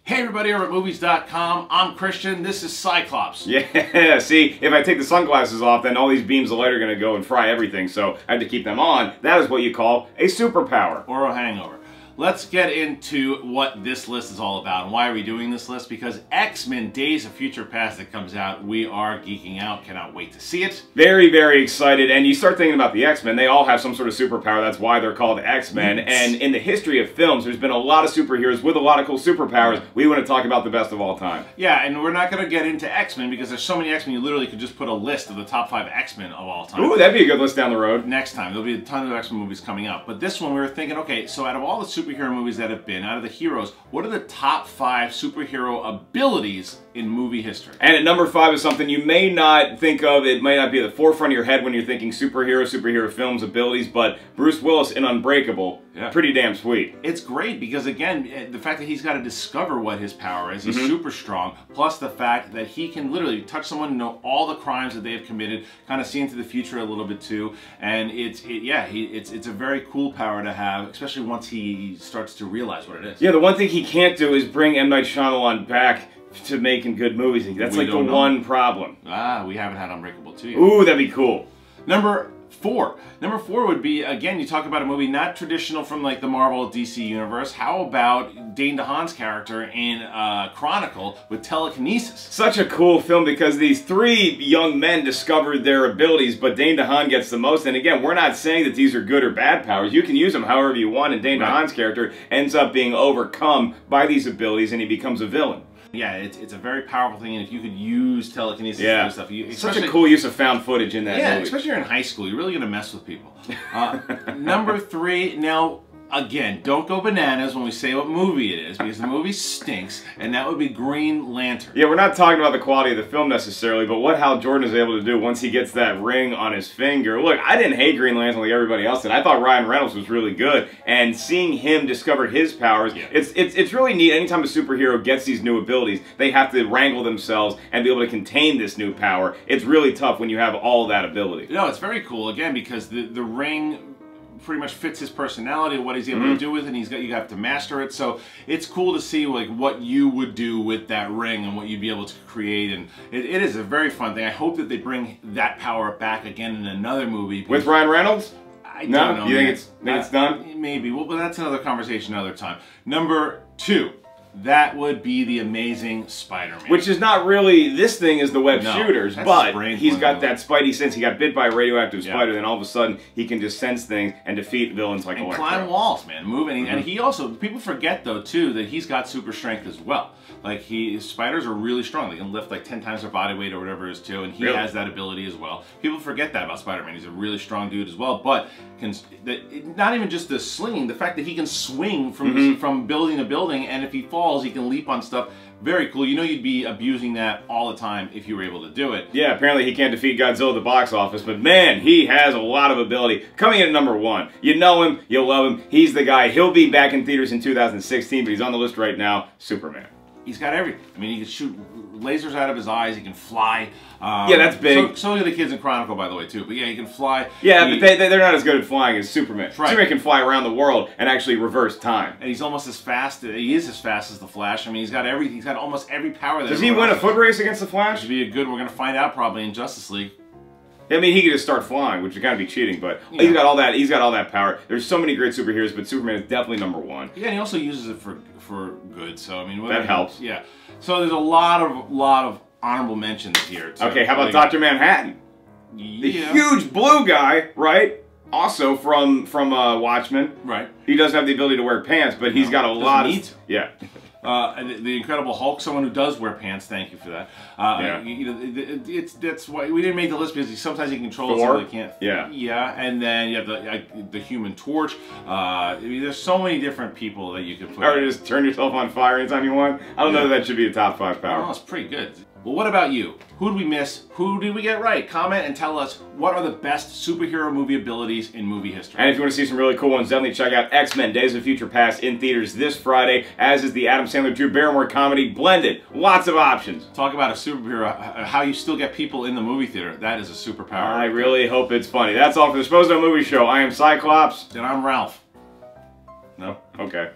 Hey everybody over at movies.com, I'm Christian, this is Cyclops. Yeah, see, if I take the sunglasses off, then all these beams of light are going to go and fry everything, so I have to keep them on. That is what you call a superpower. Or a hangover. Let's get into what this list is all about. And why are we doing this list? Because X-Men Days of Future Past that comes out, we are geeking out. Cannot wait to see it. Very, very excited. And you start thinking about the X-Men, they all have some sort of superpower. That's why they're called X-Men. Yes. And in the history of films, there's been a lot of superheroes with a lot of cool superpowers. We want to talk about the best of all time. Yeah, and we're not going to get into X-Men because there's so many X-Men, you literally could just put a list of the top 5 X-Men of all time. Ooh, that'd be a good list down the road. Next time. There'll be a ton of X-Men movies coming out. But this one, we were thinking, okay, so out of all the superhero movies that have been, out of the heroes, what are the top 5 superhero abilities in movie history? And at number 5 is something you may not think of. It may not be at the forefront of your head when you're thinking superhero films, abilities, but Bruce Willis in Unbreakable, pretty damn sweet. It's great because, again, the fact that he's got to discover what his power is, he's super strong, plus the fact that he can literally touch someone and know all the crimes that they have committed, kind of see into the future a little bit too, and it's a very cool power to have, especially once he starts to realize what it is. Yeah, the one thing he can't do is bring M. Night Shyamalan back to making good movies. That's like the one problem. Ah, we haven't had Unbreakable 2 yet. Ooh, that'd be cool. Number 4. Number 4 would be, again, you talk about a movie not traditional from like the Marvel DC universe. How about Dane DeHaan's character in Chronicle with telekinesis? Such a cool film because these 3 young men discovered their abilities, but Dane DeHaan gets the most. And again, we're not saying that these are good or bad powers. You can use them however you want, and Dane DeHaan's character ends up being overcome by these abilities and he becomes a villain. Yeah, it's a very powerful thing, and if you could use telekinesis and stuff, such a cool use of found footage in that movie. Yeah, especially you're in high school, you're really gonna mess with people. Number 3, now. Again, don't go bananas when we say what movie it is, because the movie stinks, and that would be Green Lantern. Yeah, we're not talking about the quality of the film necessarily, but what Hal Jordan is able to do once he gets that ring on his finger. Look, I didn't hate Green Lantern like everybody else did. I thought Ryan Reynolds was really good, and seeing him discover his powers, it's really neat. Anytime a superhero gets these new abilities, they have to wrangle themselves and be able to contain this new power. It's really tough when you have all that ability. No, it's very cool, again, because the ring pretty much fits his personality, what he's able to do with it, and you have to master it. So it's cool to see like what you would do with that ring and what you'd be able to create, and it is a very fun thing. I hope that they bring that power back again in another movie. With Ryan Reynolds? I don't know. You think it's done? Maybe. Well, but that's another conversation another time. Number 2. That would be the Amazing Spider-Man. Which is not really, this thing is the web shooters, but he's got that spidey sense. He got bit by a radioactive spider, then all of a sudden he can just sense things and defeat villains like Electro. And climb walls, man. Move, and he also, people forget though too, that he's got super strength as well. Like spiders are really strong. They can lift like 10 times their body weight or whatever it is too, and he has that ability as well. People forget that about Spider-Man. He's a really strong dude as well, but not even just the slinging, the fact that he can swing from building to building, and if he falls, he can leap on stuff. Very cool. You know you'd be abusing that all the time if you were able to do it. Yeah, apparently he can't defeat Godzilla at the box office, but man, he has a lot of ability. Coming in at number 1. You know him, you'll love him. He's the guy. He'll be back in theaters in 2016, but he's on the list right now, Superman. He's got everything. I mean, he can shoot lasers out of his eyes. He can fly. Yeah, that's big. So do the kids in Chronicle, by the way, too. But yeah, he can fly. Yeah, but they're not as good at flying as Superman. Right. Superman can fly around the world and actually reverse time. And he's almost as fast. He is as fast as the Flash. I mean, he's got everything. He's got almost every power. Does he win a foot race against the Flash? Should be a good. We're going to find out probably in Justice League. I mean, he could just start flying, which would kind of be cheating, but he's got all that. He's got all that power. There's so many great superheroes, but Superman is definitely number 1. Yeah, and he also uses it for good. So I mean, that helps. Yeah. So there's a lot of honorable mentions here. Too. Okay, how about Dr. Manhattan? The huge blue guy, right? Also from Watchmen. Right. He doesn't have the ability to wear pants, but he's got a lot of. Yeah. The Incredible Hulk, someone who does wear pants. Thank you for that. That's why we didn't make the list, because sometimes he controls so they can't. Yeah, and then you have the Human Torch. I mean, there's so many different people that you could put. Or just turn yourself on fire anytime you want. I don't know that should be a top 5 power. Oh, it's pretty good. Well, what about you? Who did we miss? Who did we get right? Comment and tell us what are the best superhero movie abilities in movie history. And if you want to see some really cool ones, definitely check out X-Men Days of Future Past in theaters this Friday, as is the Adam Sandler Drew Barrymore comedy Blended. Lots of options. Talk about a superhero, how you still get people in the movie theater. That is a superpower. I really hope it's funny. That's all for the Schmoes Movie Show. I am Cyclops. And I'm Ralph. No? Okay.